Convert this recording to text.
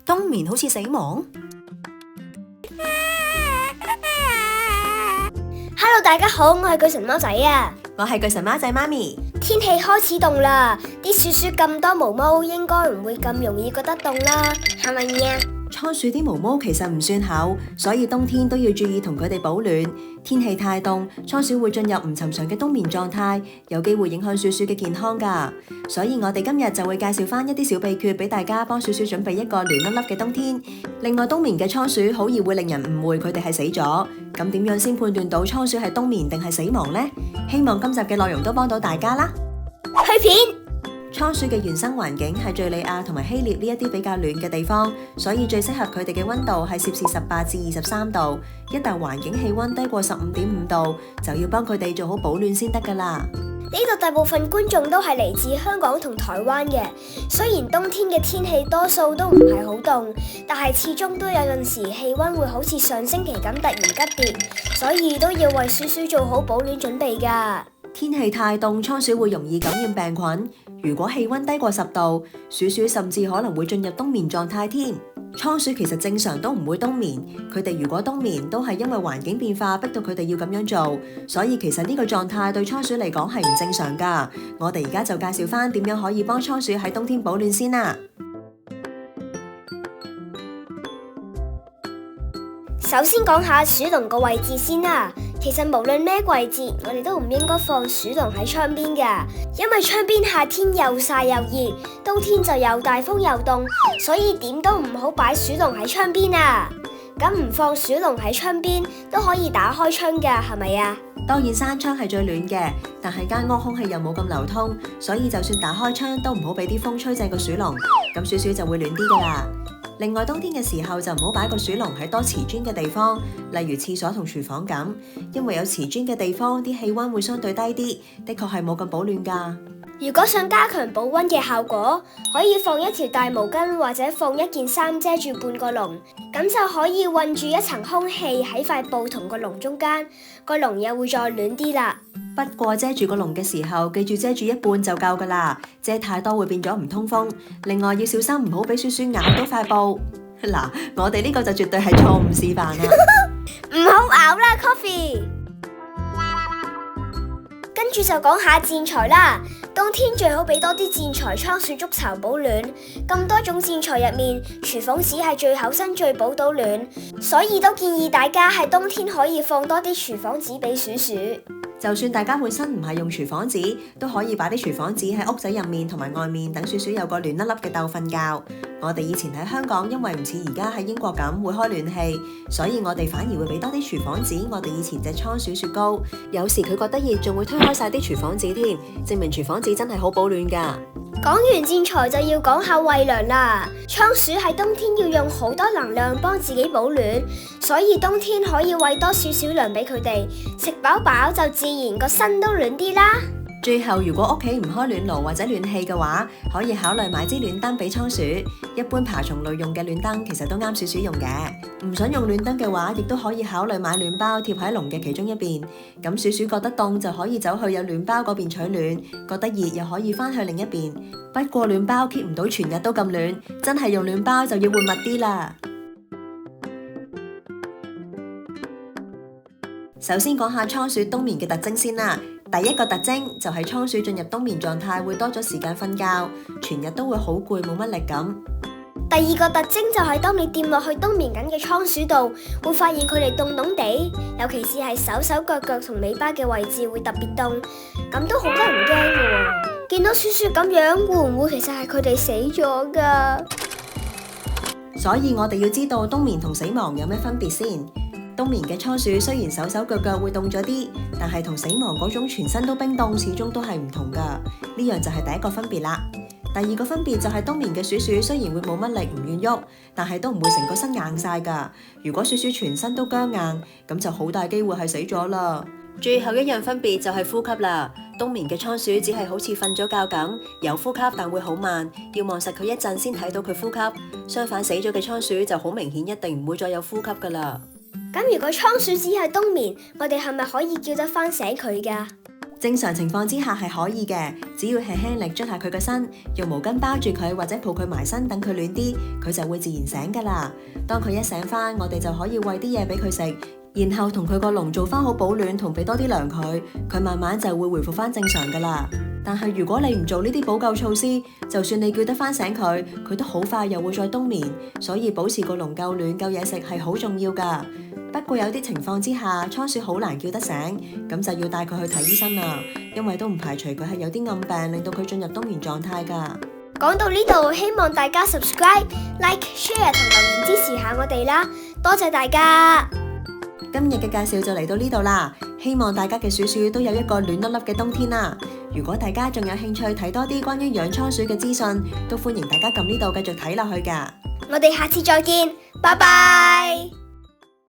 冬眠好似死亡。Hello， 大家好，我係巨神貓仔啊！我係巨神貓仔媽咪。天氣開始凍啦，啲鼠鼠咁多毛毛，應該唔會咁容易覺得凍啦，係咪呀？倉鼠啲毛毛其實唔算厚，所以冬天都要注意同佢哋保暖。天氣太凍，倉鼠會進入唔尋常嘅冬眠狀態，有機會影響鼠鼠嘅健康㗎。所以我哋今日就會介紹返一啲小秘訣俾大家，幫鼠鼠準備一個暖粒粒嘅冬天。另外，冬眠嘅倉鼠好易會令人誤會佢哋係死咗。咁點樣先判斷到倉鼠係冬眠定係死亡呢？希望今集嘅內容都幫到大家啦。去片。倉鼠嘅原生環境係敘利亞同埋希臘呢一啲比較暖嘅地方，所以最適合佢哋嘅溫度係攝氏18至23度。一旦環境氣溫低過15.5度，就要幫佢哋做好保暖先得噶啦。呢度大部分觀眾都係嚟自香港同台灣嘅，雖然冬天嘅天氣多數都唔係好凍，但係始終都有陣時氣溫會好似上星期咁突然急跌，所以都要為鼠鼠做好保暖準備噶。天氣太凍，倉鼠會容易感染病菌。如果氣溫低過10度，鼠鼠甚至可能會進入冬眠狀態添。倉鼠其實正常都唔會冬眠，佢哋如果冬眠都係因為環境變化逼到佢哋要咁樣做，所以其實呢個狀態對倉鼠嚟講係唔正常噶。我哋而家就介紹返點樣可以幫倉鼠喺冬天保暖先啦。首先講下鼠籠個位置先啦。其實無論咩季節，我哋都唔應該放鼠籠喺窗邊㗎，因為窗邊夏天又曬又熱，冬天就又大風又凍，所以點都唔好擺鼠籠喺窗邊啊！咁唔放鼠籠喺窗邊都可以打開窗㗎，係咪啊？當然閂窗係最暖嘅，但係間屋空氣又冇咁流通，所以就算打開窗都唔好俾啲風吹正個鼠籠，咁鼠鼠就會暖啲㗎啦。另外，冬天嘅時候就唔好擺個鼠籠喺多瓷磚嘅地方，例如廁所同廚房咁，因為有瓷磚嘅地方啲氣溫會相對低啲，的確係冇咁保暖㗎。如果想加強保溫嘅效果，可以放一條大毛巾或者放一件衫遮住半個籠，咁就可以韞住一層空氣喺塊布同個籠中間，個籠又會再暖啲啦。不過遮住個籠嘅時候，記住遮住一半就夠㗎啦，遮太多會變咗唔通風。另外要小心唔好俾鼠鼠咬到塊布。嗱，我哋呢個就絕對係錯誤示範啦。唔好咬啦 ，Coffee。跟住就講下戰材啦。冬天最好俾多啲戰材倉鼠築巢保暖。咁多種戰材入面，廚房紙係最厚身最保到暖，所以都建議大家喺冬天可以放多啲廚房紙俾鼠鼠。就算大家本身唔係用廚房紙，都可以擺啲廚房紙喺屋仔入面同埋外面，等鼠鼠有個暖粒粒嘅竇瞓覺。我哋以前喺香港，因為唔似而家喺英國咁會開暖氣，所以我哋反而會俾多啲廚房紙。我哋以前隻倉鼠雪糕，有時佢覺得熱，仲會推開晒啲廚房紙添，證明廚房紙真係好保暖㗎。講完戰材就要講下餵糧啦。倉鼠喺冬天要用好多能量幫自己保暖，所以冬天可以餵多少少糧俾佢哋，食飽飽就自然個身都暖啲啦。最後，如果屋企唔開暖爐或者暖氣嘅話，可以考慮買支暖燈俾倉鼠。一般爬蟲類用嘅暖燈其實都啱鼠鼠用嘅。唔想用暖燈嘅話，亦都可以考慮買暖包貼喺籠嘅其中一邊。咁鼠鼠覺得凍就可以走去有暖包嗰邊取暖，覺得熱又可以翻去另一邊。不過暖包 keep 唔到全日都咁暖，真係用暖包就要換密啲啦。首先講下倉鼠冬眠嘅特徵先啦。第一個特徵就係倉鼠進入冬眠狀態會多咗時間瞓覺，全日都會好攰冇乜力咁。第二個特徵就係當你掂落去冬眠緊嘅倉鼠度，會發現佢哋凍凍地，尤其是係手手腳腳同尾巴嘅位置會特別凍，咁都好得人驚嘅喎。見到鼠鼠咁樣，會唔會其實係佢哋死咗㗎？所以我哋要知道冬眠同死亡有咩分別先。冬眠嘅倉鼠雖然手手腳腳會凍咗啲，但係同死亡嗰種全身都冰凍始終都係唔同㗎。呢樣就係第一個分別啦。第二個分別就係冬眠嘅鼠鼠雖然會冇乜力唔願喐，但係都唔會成個身硬晒㗎。如果鼠鼠全身都僵硬，咁就好大機會係死咗啦。最後一樣分別就係呼吸啦。冬眠嘅倉鼠只係好似瞓咗覺咁，有呼吸但會好慢，要望實佢一陣先睇到佢呼吸。相反，死咗嘅倉鼠就好明顯，一定唔會再有呼吸㗎啦。咁如果倉鼠只係冬眠，我哋係咪可以叫得翻醒佢㗎？正常情況之下係可以嘅，只要輕輕力捽下佢個身，用毛巾包住佢或者抱佢埋身，等佢暖啲，佢就會自然醒噶啦。當佢一醒返，我哋就可以餵啲嘢俾佢食，然後同佢個籠做返好保暖，同俾多啲糧佢，佢慢慢就會回復返正常噶啦。但係如果你唔做呢啲補救措施，就算你叫得返醒佢，佢都好快又會再冬眠。所以保持個籠夠暖夠嘢食係好重要噶。不過有啲情況之下，倉鼠好難叫得醒，咁就要帶佢去睇醫生啦。因為都唔排除佢係有啲暗病，令到佢進入冬眠狀態噶。講到呢度，希望大家 subscribe、like、share 同留言支持下我哋啦，多謝大家。今日嘅介紹就嚟到呢度啦，希望大家嘅鼠鼠都有一個暖粒粒嘅冬天啦。如果大家仲有興趣睇多啲關於養倉鼠嘅資訊，都歡迎大家撳呢度繼續睇落去噶。我哋下次再見，拜拜。